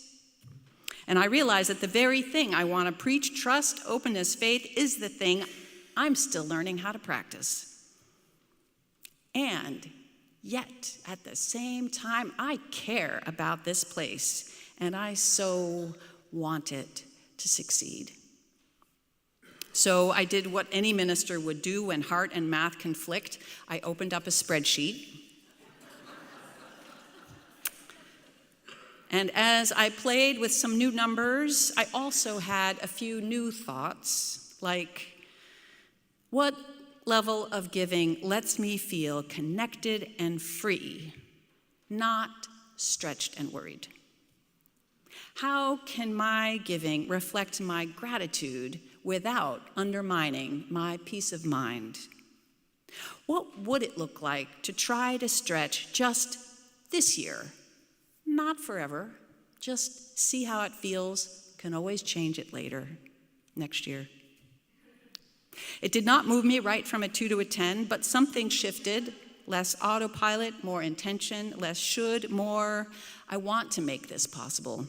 And I realize that the very thing I want to preach, trust, openness, faith, is the thing I'm still learning how to practice. And yet, at the same time, I care about this place, and I so want it to succeed. So I did what any minister would do when heart and math conflict. I opened up a spreadsheet. And as I played with some new numbers, I also had a few new thoughts, like, what level of giving lets me feel connected and free, not stretched and worried? How can my giving reflect my gratitude without undermining my peace of mind? What would it look like to try to stretch just this year? Not forever, just see how it feels, can always change it later, next year. It did not move me right from a 2 to a 10, but something shifted, less autopilot, more intention, less should, more, I want to make this possible.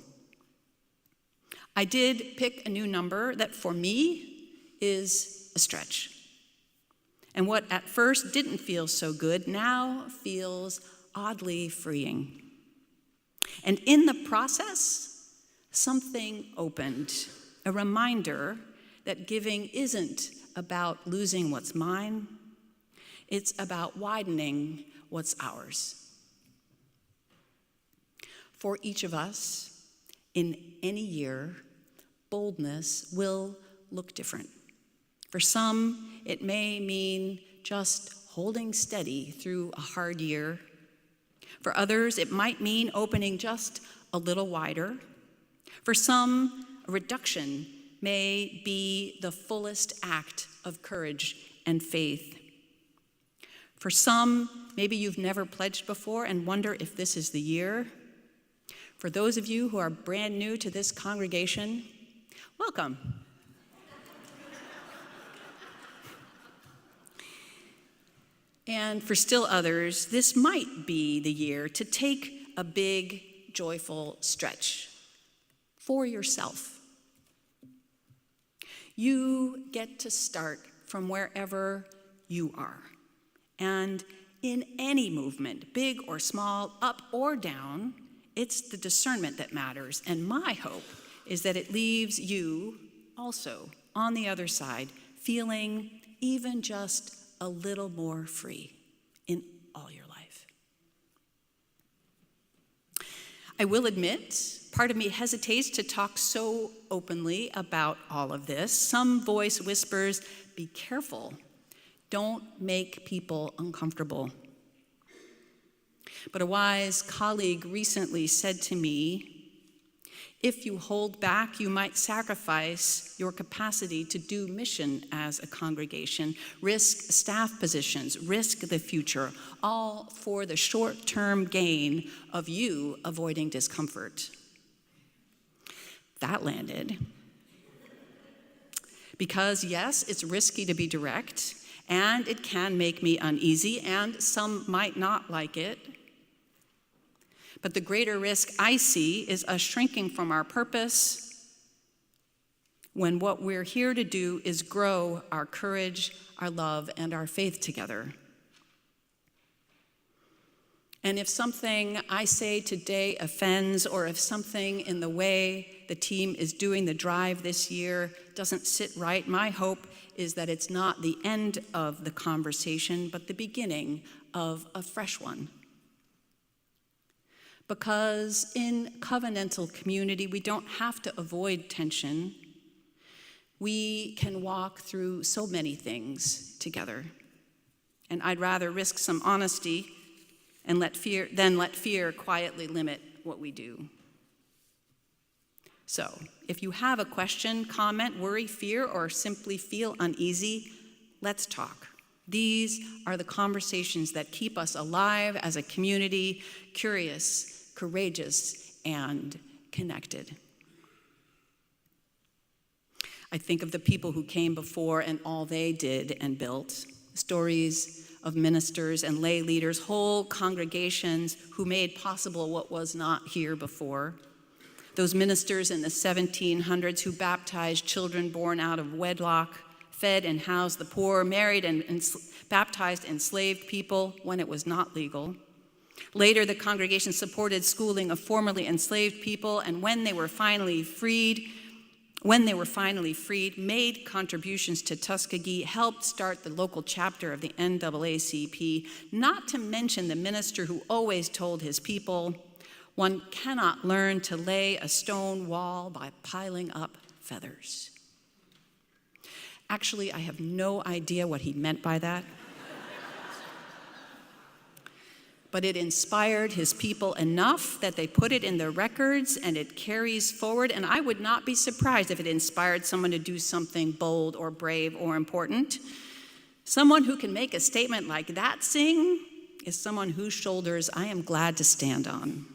I did pick a new number that for me is a stretch. And what at first didn't feel so good now feels oddly freeing. And in the process, something opened, a reminder that giving isn't about losing what's mine, it's about widening what's ours. For each of us, in any year, boldness will look different. For some, it may mean just holding steady through a hard year. For others, it might mean opening just a little wider. For some, a reduction may be the fullest act of courage and faith. For some, maybe you've never pledged before and wonder if this is the year. For those of you who are brand new to this congregation, welcome. And for still others, this might be the year to take a big, joyful stretch for yourself. You get to start from wherever you are. And in any movement, big or small, up or down, it's the discernment that matters. And my hope is that it leaves you also on the other side feeling even just a little more free in all your life. I will admit, part of me hesitates to talk so openly about all of this. Some voice whispers, be careful. Don't make people uncomfortable. But a wise colleague recently said to me, if you hold back, you might sacrifice your capacity to do mission as a congregation, risk staff positions, risk the future, all for the short-term gain of you avoiding discomfort. That landed. Because yes, it's risky to be direct, and it can make me uneasy, and some might not like it. But the greater risk I see is us shrinking from our purpose when what we're here to do is grow our courage, our love, and our faith together. And if something I say today offends, or if something in the way the team is doing the drive this year doesn't sit right, my hope is that it's not the end of the conversation, but the beginning of a fresh one. Because in covenantal community, we don't have to avoid tension. We can walk through so many things together. And I'd rather risk some honesty and let fear quietly limit what we do. So, if you have a question, comment, worry, fear, or simply feel uneasy, let's talk. These are the conversations that keep us alive as a community, curious, courageous, and connected. I think of the people who came before and all they did and built, stories of ministers and lay leaders, whole congregations who made possible what was not here before. Those ministers in the 1700s who baptized children born out of wedlock, fed and housed the poor, married and baptized enslaved people when it was not legal. Later, the congregation supported schooling of formerly enslaved people, and when they were finally freed, made contributions to Tuskegee, helped start the local chapter of the NAACP, not to mention the minister who always told his people, one cannot learn to lay a stone wall by piling up feathers. Actually, I have no idea what he meant by that. But it inspired his people enough that they put it in their records, and it carries forward. And I would not be surprised if it inspired someone to do something bold or brave or important. Someone who can make a statement like that sing is someone whose shoulders I am glad to stand on.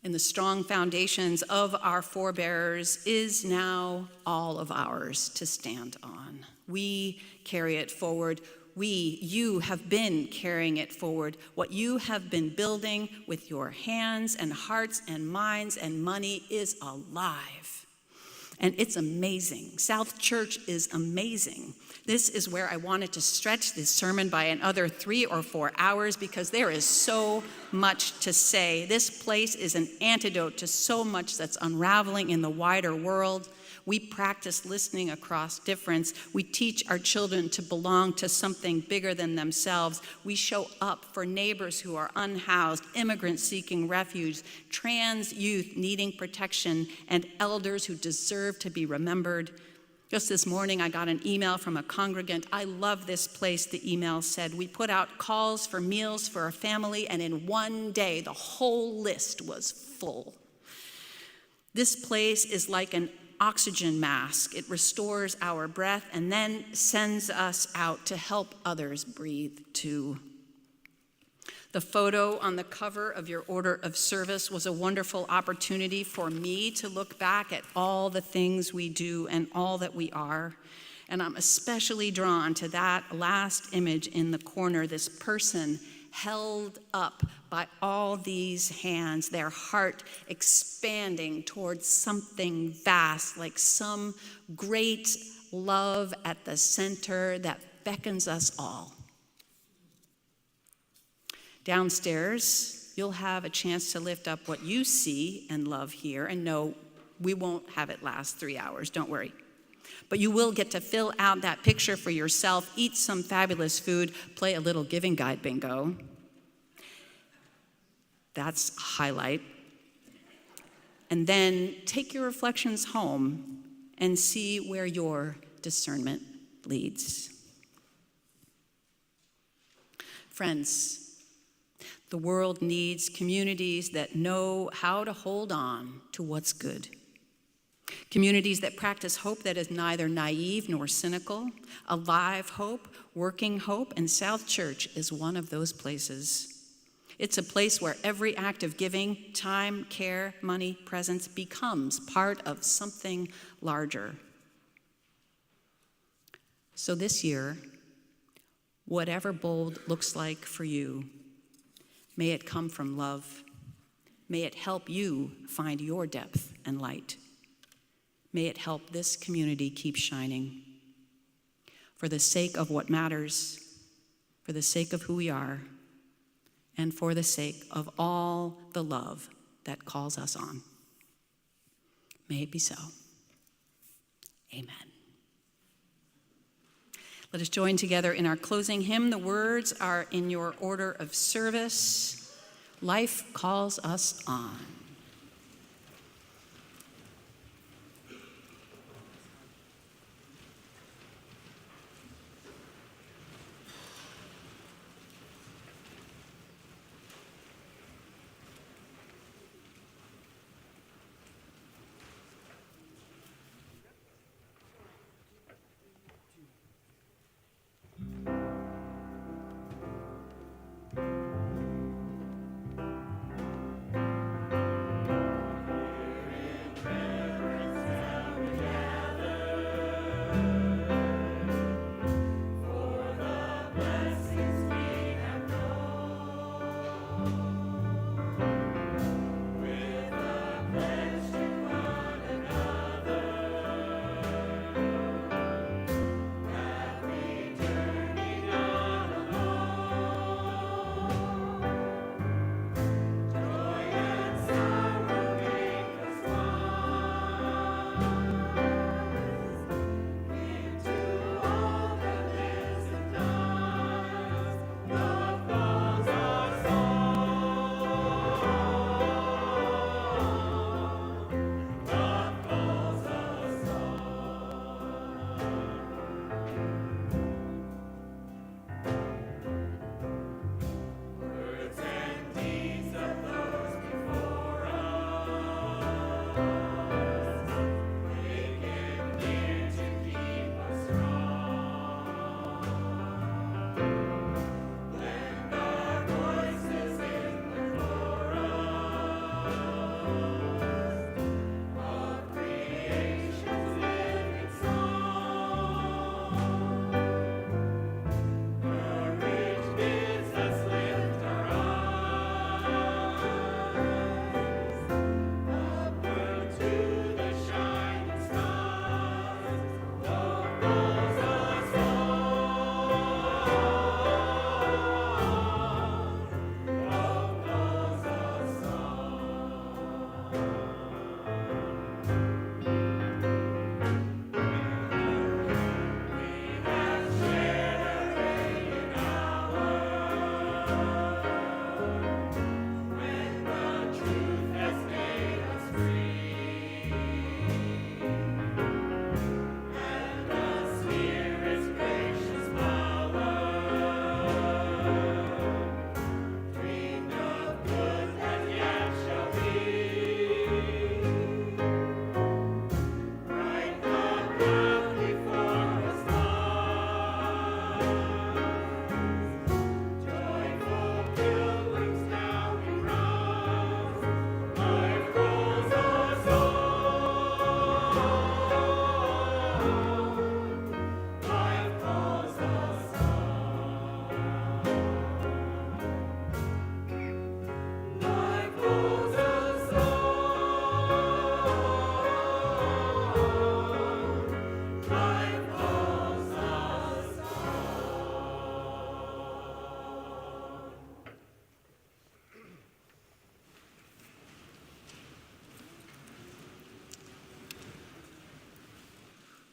And the strong foundations of our forebears is now all of ours to stand on. We carry it forward. You have been carrying it forward. What you have been building with your hands and hearts and minds and money is alive. And it's amazing. South Church is amazing. This is where I wanted to stretch this sermon by another 3 or 4 hours because there is so much to say. This place is an antidote to so much that's unraveling in the wider world. We practice listening across difference. We teach our children to belong to something bigger than themselves. We show up for neighbors who are unhoused, immigrants seeking refuge, trans youth needing protection, and elders who deserve to be remembered. Just this morning, I got an email from a congregant. I love this place, the email said. We put out calls for meals for a family, and in one day, the whole list was full. This place is like an oxygen mask. It restores our breath and then sends us out to help others breathe too. The photo on the cover of your order of service was a wonderful opportunity for me to look back at all the things we do and all that we are. And I'm especially drawn to that last image in the corner, this person held up by all these hands, their heart expanding towards something vast, like some great love at the center that beckons us all. Downstairs, you'll have a chance to lift up what you see and love here, and no, we won't have it last 3 hours, don't worry. But you will get to fill out that picture for yourself, eat some fabulous food, play a little giving guide bingo. That's a highlight. And then take your reflections home and see where your discernment leads. Friends, the world needs communities that know how to hold on to what's good. Communities that practice hope that is neither naive nor cynical, alive hope, working hope, and South Church is one of those places. It's a place where every act of giving, time, care, money, presence becomes part of something larger. So this year, whatever bold looks like for you, may it come from love. May it help you find your depth and light. May it help this community keep shining. For the sake of what matters, for the sake of who we are, and for the sake of all the love that calls us on. May it be so. Amen. Let us join together in our closing hymn. The words are in your order of service. Life calls us on.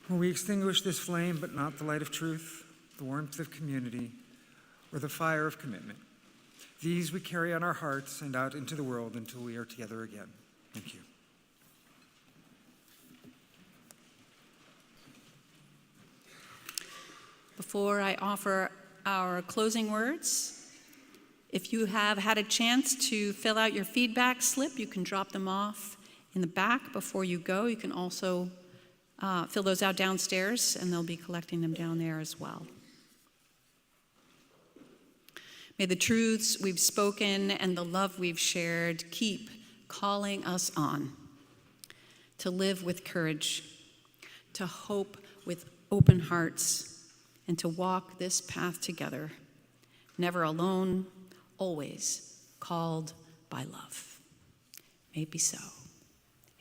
When we extinguish this flame, but not the light of truth, the warmth of community, or the fire of commitment, these we carry on our hearts and out into the world until we are together again. Thank you. Before I offer our closing words, if you have had a chance to fill out your feedback slip, you can drop them off in the back before you go. You can also fill those out downstairs, and they'll be collecting them down there as well. May the truths we've spoken and the love we've shared keep calling us on to live with courage, to hope with open hearts, and to walk this path together, never alone, always called by love. May it be so.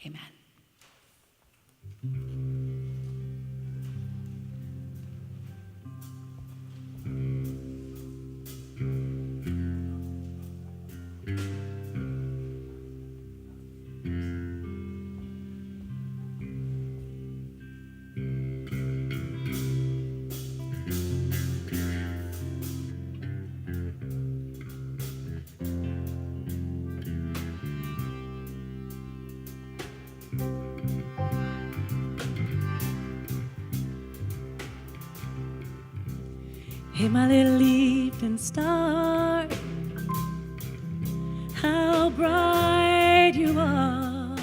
Amen. Hey, my little evening star, how bright you are.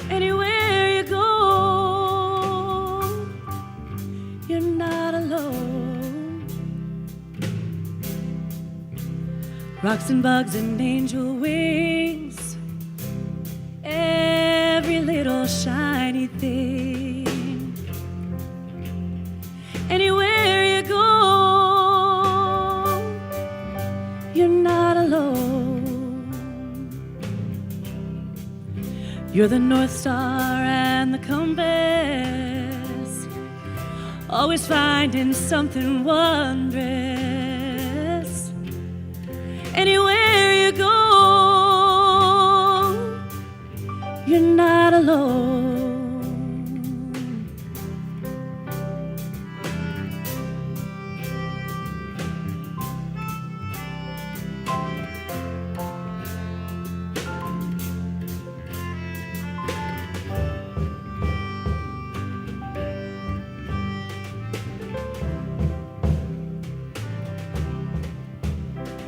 Anywhere you go, you're not alone. Rocks and bugs and angel wings, every little shiny thing. Anywhere you go, you're not alone. You're the North Star and the compass, always finding something wondrous. Anywhere you go, you're not alone.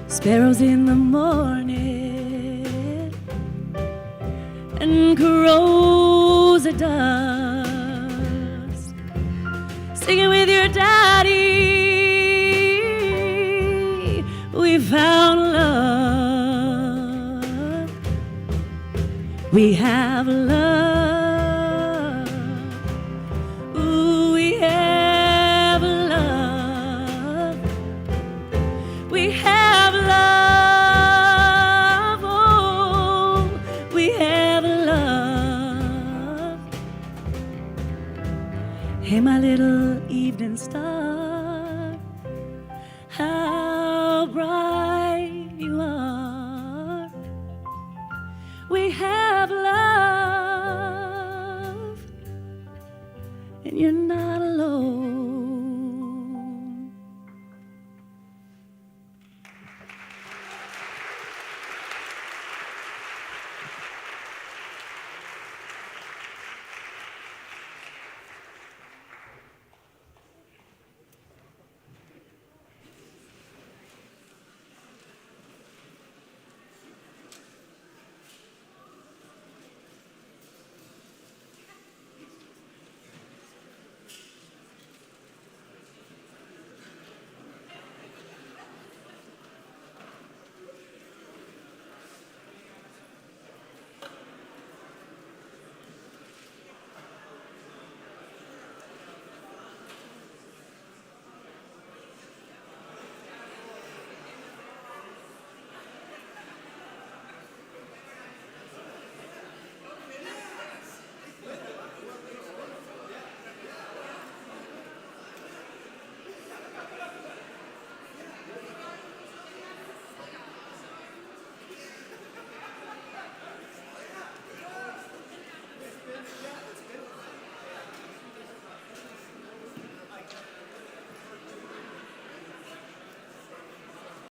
Sparrows in the morning and crows at dusk, singing with your daddy. We found love. We have love. Ooh, we have love. We have love, oh, we have love. Hey, my little evening star, how bright you are. We have love, and you're not alone.